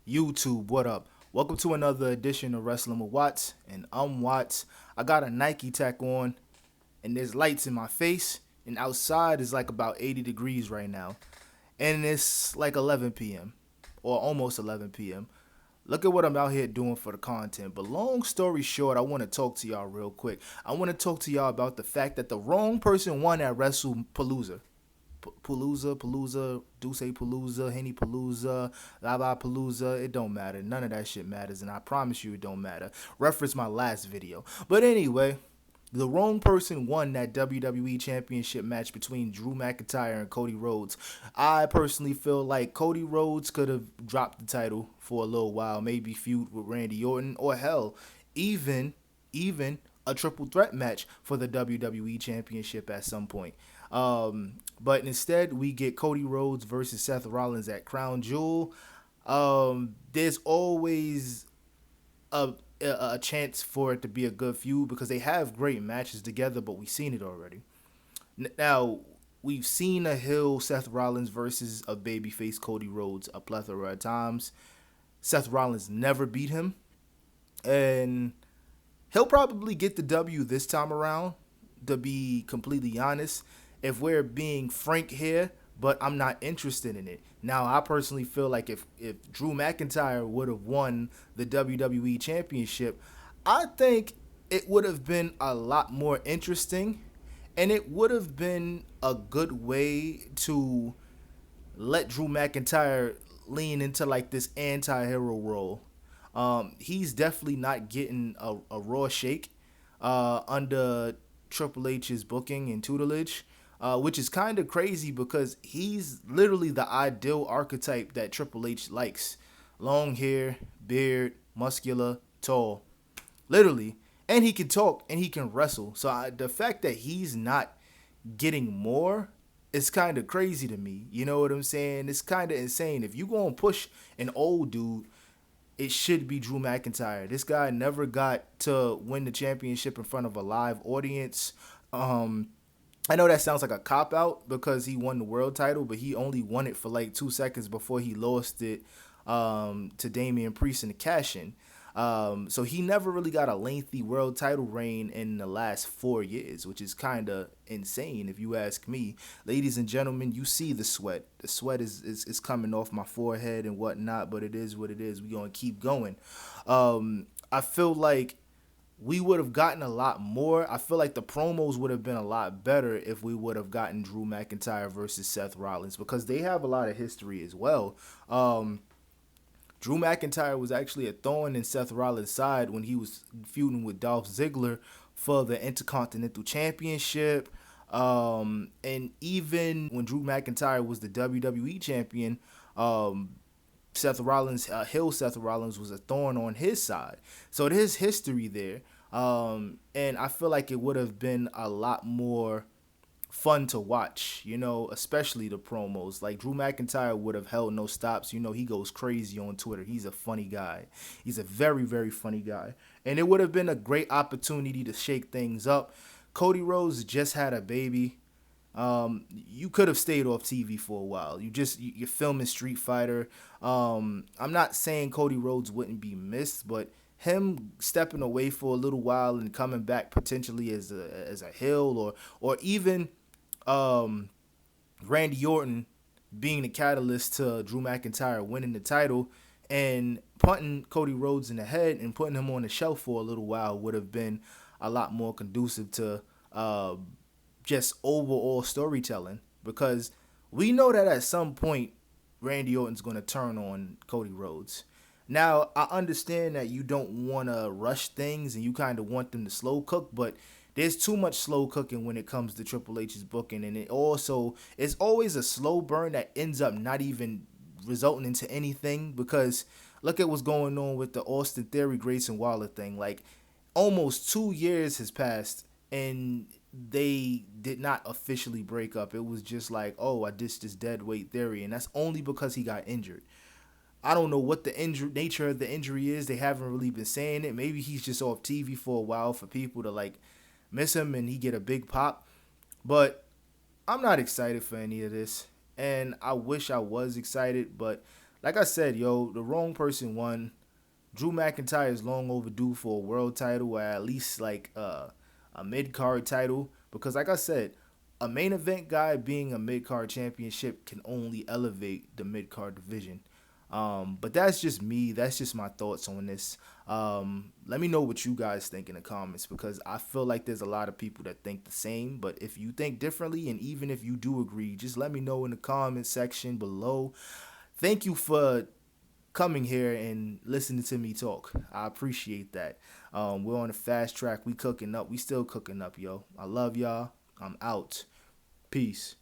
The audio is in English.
YouTube, what up? Welcome to another edition of Wrestling with Watts, and I'm Watts. I got a Nike tech on, and there's lights in my face, and outside is like about 80 degrees right now, and it's like 11 p.m. or almost 11 p.m. Look at what I'm out here doing for the content. But long story short, I want to talk to y'all real quick. I want to talk to y'all about the fact that the wrong person won at WrestlePalooza. Palooza, Duce Palooza, Henny Palooza, Lava Palooza. It don't matter. None of that shit matters, and I promise you it don't matter. Reference my last video. But anyway, the wrong person won that WWE Championship match between Drew McIntyre and Cody Rhodes. I personally feel like Cody Rhodes could have dropped the title for a little while, maybe feud with Randy Orton, or hell, even even a triple threat match for the WWE Championship at some point. But instead, we get Cody Rhodes versus Seth Rollins at Crown Jewel. There's always a, a chance for it to be a good feud because they have great matches together, but we've seen it already. Now, we've seen a heel Seth Rollins versus a babyface Cody Rhodes a plethora of times. Seth Rollins never beat him, and he'll probably get the W this time around, to be completely honest, if we're being frank here, but I'm not interested in it. Now, I personally feel like if Drew McIntyre would have won the WWE Championship, I think it would have been a lot more interesting, and it would have been a good way to let Drew McIntyre lean into like this anti-hero role. He's definitely not getting a raw shake under Triple H's booking and tutelage, which is kind of crazy because he's literally the ideal archetype that Triple H likes. Long hair, beard, muscular, tall. Literally. And he can talk and he can wrestle. So the fact that he's not getting more is kind of crazy to me. You know what I'm saying? It's kind of insane. If you go and push an old dude, it should be Drew McIntyre. This guy never got to win the championship in front of a live audience. I know that sounds like a cop out because he won the world title, but he only won it for like 2 seconds before he lost it to Damian Priest in the cash in. So he never really got a lengthy world title reign in the last 4 years, which is kind of insane if you ask me. Ladies and gentlemen, you see the sweat. The sweat is coming off my forehead and whatnot, but it is what it is. We're going to keep going. I feel like we would have gotten a lot more. I feel like the promos would have been a lot better if we would have gotten Drew McIntyre versus Seth Rollins because they have a lot of history as well. Drew McIntyre was actually a thorn in Seth Rollins' side when he was feuding with Dolph Ziggler for the Intercontinental Championship. And even when Drew McIntyre was the WWE Champion, Seth Rollins, Seth Rollins was a thorn on his side. So there's history there. And I feel like it would have been a lot more fun to watch, especially the promos. Like Drew McIntyre would have held no stops. He goes crazy on Twitter. He's a funny guy. He's a very, very funny guy. And it would have been a great opportunity to shake things up. Cody Rhodes just had a baby. You could have stayed off TV for a while. You're filming Street Fighter. I'm not saying Cody Rhodes wouldn't be missed, but him stepping away for a little while and coming back potentially as a heel or even Randy Orton being the catalyst to Drew McIntyre winning the title and punting Cody Rhodes in the head and putting him on the shelf for a little while would have been a lot more conducive to just overall storytelling, because we know that at some point Randy Orton's going to turn on Cody Rhodes. Now, I understand that you don't want to rush things and you kind of want them to slow cook, but there's too much slow cooking when it comes to Triple H's booking, and it's always a slow burn that ends up not even resulting into anything, because look at what's going on with the Austin Theory Grayson Waller thing. Like, almost 2 years has passed and they did not officially break up. It was just like, oh, I ditched this dead weight theory, and that's only because he got injured. I don't know what the nature of the injury is. They haven't really been saying it. Maybe he's just off TV for a while for people to like miss him and he get a big pop. But I'm not excited for any of this, and I wish I was excited, but Like I said, yo, the wrong person won. Drew McIntyre is long overdue for a world title or at least like a mid card title because, like I said, a main event guy being a mid card championship can only elevate the mid card division. But that's just me. That's just my thoughts on this. Let me know what you guys think in the comments because I feel like there's a lot of people that think the same. But if you think differently, and even if you do agree, just let me know in the comment section below. Thank you for coming here and listening to me talk. I appreciate that. We're on a fast track. We cooking up. We still cooking up, yo. I love y'all. I'm out. Peace.